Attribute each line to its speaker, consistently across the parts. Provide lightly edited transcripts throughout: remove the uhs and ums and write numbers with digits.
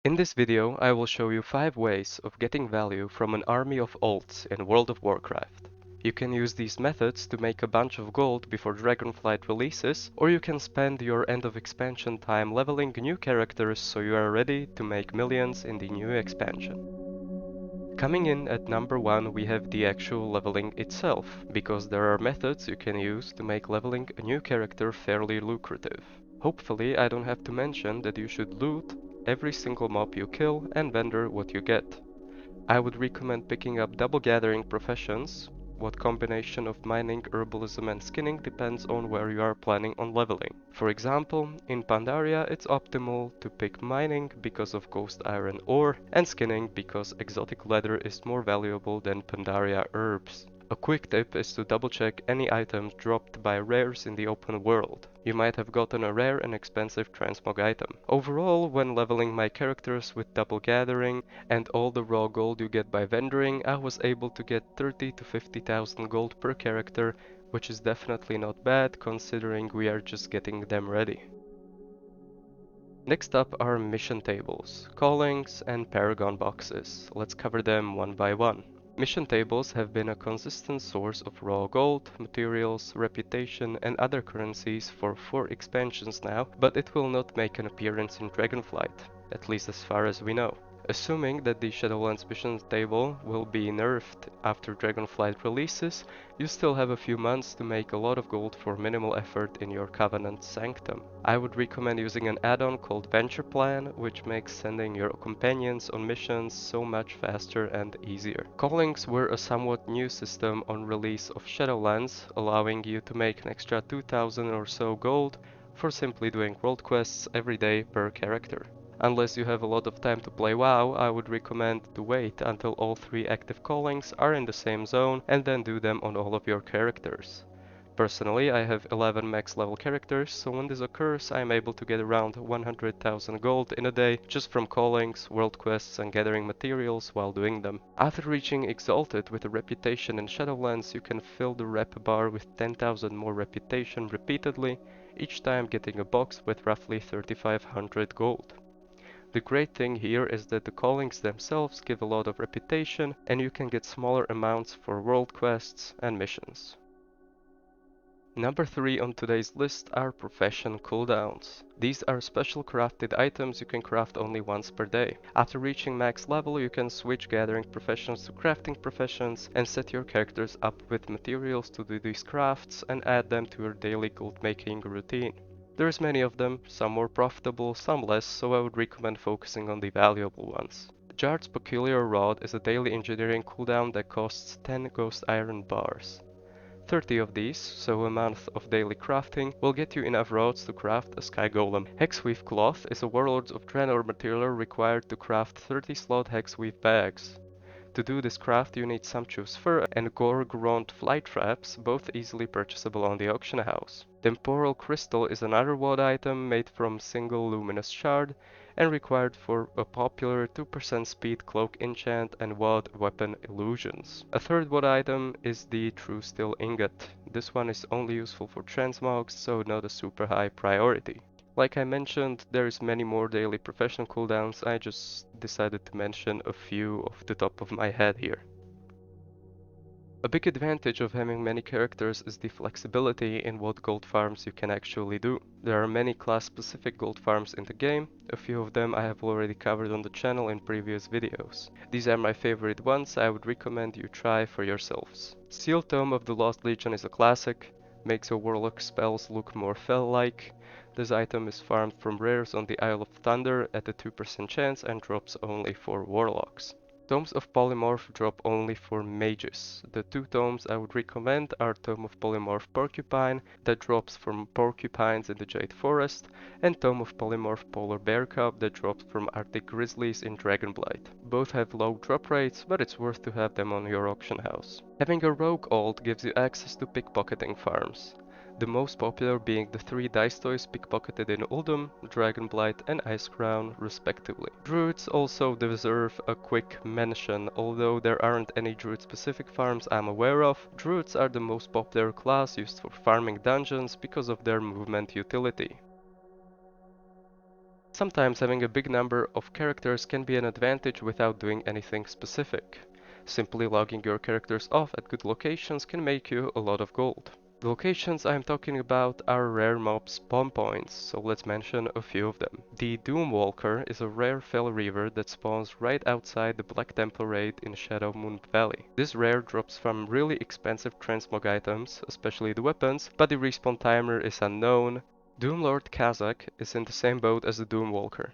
Speaker 1: In this video, I will show you 5 ways of getting value from an army of alts in World of Warcraft. You can use these methods to make a bunch of gold before Dragonflight releases, or you can spend your end of expansion time leveling new characters so you are ready to make millions in the new expansion. Coming in at number 1 we have the actual leveling itself, because there are methods you can use to make leveling a new character fairly lucrative. Hopefully I don't have to mention that you should loot every single mob you kill and vendor what you get. I would recommend picking up double gathering professions. What combination of mining, herbalism and skinning depends on where you are planning on leveling. For example, in Pandaria it's optimal to pick mining because of ghost iron ore and skinning because exotic leather is more valuable than Pandaria herbs. A quick tip is to double check any items dropped by rares in the open world. You might have gotten a rare and expensive transmog item. Overall, when leveling my characters with double gathering and all the raw gold you get by vendoring, I was able to get 30 to 50,000 gold per character, which is definitely not bad considering we are just getting them ready. Next up are mission tables, callings and paragon boxes. Let's cover them one by one. Mission tables have been a consistent source of raw gold, materials, reputation and other currencies for 4 expansions now, but it will not make an appearance in Dragonflight, at least as far as we know. Assuming that the Shadowlands mission table will be nerfed after Dragonflight releases, you still have a few months to make a lot of gold for minimal effort in your Covenant Sanctum. I would recommend using an add-on called Venture Plan, which makes sending your companions on missions so much faster and easier. Callings were a somewhat new system on release of Shadowlands, allowing you to make an extra 2000 or so gold for simply doing world quests every day per character. Unless you have a lot of time to play WoW, I would recommend to wait until all 3 active callings are in the same zone and then do them on all of your characters. Personally, I have 11 max level characters, so when this occurs I am able to get around 100,000 gold in a day just from callings, world quests and gathering materials while doing them. After reaching Exalted with a reputation in Shadowlands, you can fill the rep bar with 10,000 more reputation repeatedly, each time getting a box with roughly 3500 gold. The great thing here is that the callings themselves give a lot of reputation and you can get smaller amounts for world quests and missions. Number 3 on today's list are profession cooldowns. These are special crafted items you can craft only once per day. After reaching max level you can switch gathering professions to crafting professions and set your characters up with materials to do these crafts and add them to your daily gold making routine. There's many of them, some more profitable, some less, so I would recommend focusing on the valuable ones. Jard's Peculiar Rod is a daily engineering cooldown that costs 10 ghost iron bars. 30 of these, so a month of daily crafting, will get you enough rods to craft a sky golem. Hexweave Cloth is a Warlords of Draenor material required to craft 30 slot hexweave bags. To do this craft you need sumptuous fur and gore-grown fly traps, both easily purchasable on the auction house. Temporal Crystal is another WoD item made from single luminous shard and required for a popular 2% speed cloak enchant and WoD weapon illusions. A third WoD item is the True Steel Ingot. This one is only useful for transmogs, so not a super high priority. Like I mentioned, there's many more daily professional cooldowns, I just decided to mention a few off the top of my head here. A big advantage of having many characters is the flexibility in what gold farms you can actually do. There are many class-specific gold farms in the game, a few of them I have already covered on the channel in previous videos. These are my favorite ones, I would recommend you try for yourselves. Seal Tome of the Lost Legion is a classic, makes your warlock spells look more fel-like. This item is farmed from rares on the Isle of Thunder at a 2% chance and drops only for warlocks. Tomes of Polymorph drop only for mages. The 2 tomes I would recommend are Tome of Polymorph Porcupine that drops from porcupines in the Jade Forest and Tome of Polymorph Polar Bear Cub that drops from Arctic Grizzlies in Dragonblight. Both have low drop rates, but it's worth to have them on your auction house. Having a rogue alt gives you access to pickpocketing farms. The most popular being the 3 dice toys pickpocketed in Uldum, Dragonblight and Icecrown respectively. Druids also deserve a quick mention, although there aren't any druid specific farms I'm aware of. Druids are the most popular class used for farming dungeons because of their movement utility. Sometimes having a big number of characters can be an advantage without doing anything specific. Simply logging your characters off at good locations can make you a lot of gold. The locations I am talking about are rare mob spawn points, so let's mention a few of them. The Doomwalker is a rare fell reaver that spawns right outside the Black Temple raid in Shadow Moon Valley. This rare drops from really expensive transmog items, especially the weapons, but the respawn timer is unknown. Doomlord Kazakh is in the same boat as the Doomwalker,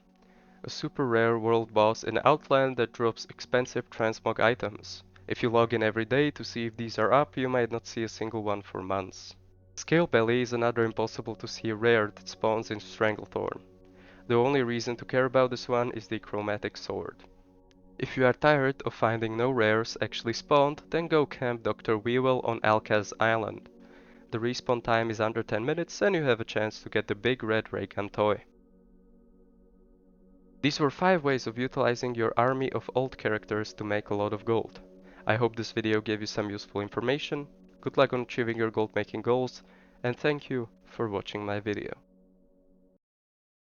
Speaker 1: a super rare world boss in Outland that drops expensive transmog items. If you log in every day to see if these are up, you might not see a single one for months. Scalebelly is another impossible to see rare that spawns in Stranglethorn. The only reason to care about this one is the chromatic sword. If you are tired of finding no rares actually spawned, then go camp Dr. Weevil on Alkaz Island. The respawn time is under 10 minutes and you have a chance to get the big red ray gun toy. These were 5 ways of utilizing your army of old characters to make a lot of gold. I hope this video gave you some useful information. Good luck on achieving your gold making goals, and thank you for watching my video.